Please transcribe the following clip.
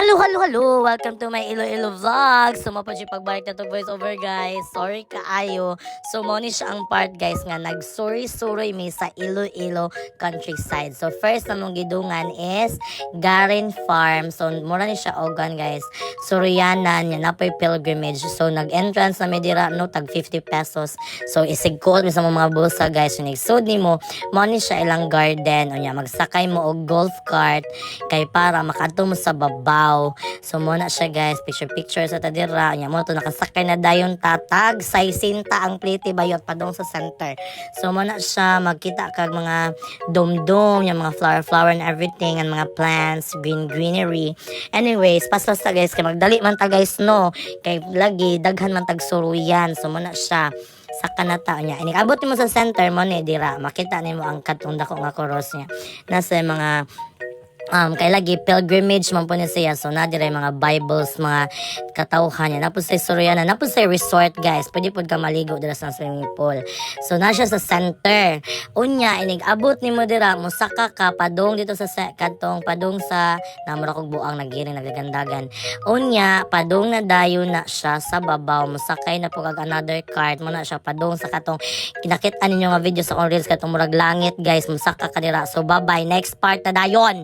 Hello, hello, hello! Welcome to my Iloilo vlog. So, mapod siya pagbalik na to voice over, guys. Sorry kaayo. So, mo ni siya ang part, guys, nga nag-suri-suri mi sa Iloilo countryside. So, first na mong gidungan is Garin Farm. So, mura ni siya ogan, guys. Suriyanan, yan na po pilgrimage. So, nag-entrance na may dira, no, tag 50 pesos. So, isigkot mi sa mga bulsa, guys. So, nagsud ni mo ni siya ilang garden. O niya, magsakay mo og golf cart kay para makadto mo sa babaw. So mo na siya, guys, picture sa tadira nya mo to nakasakay na dayon tatag say sinta ang plite bayot padong sa center. So mo na siya magkita kag mga dom-dom, yung mga flower and everything, and mga plants, greenery. Anyways, paspas ta, guys, kay magdali man ta, guys, no, kay lagi daghan man tag suruyan. So mo na siya sa kanata niya. Inikabot mo sa center mo ni dira makita nimo ang katong dako nga cross niya. Nasa mga kay lagi pilgrimage man po niya siya. So na dire mga Bibles, mga katawhan niya. Napos sa Soriana, napos sa resort, guys. Pwede po ka maligo dira sa swimming pool. So na siya sa center. Unya inig abot nimo dira musaka ka padong dito sa katong padong sa namura kog buang nagiring nagagandagan. Unya padong na dayon na siya sa babaw. Musakay na po kag another cart mo na siya padong sa katong kinakit-an ninyo nga video sa on reels katong murag langit, guys. Musaka ka dira. So bye bye, next part na dayon.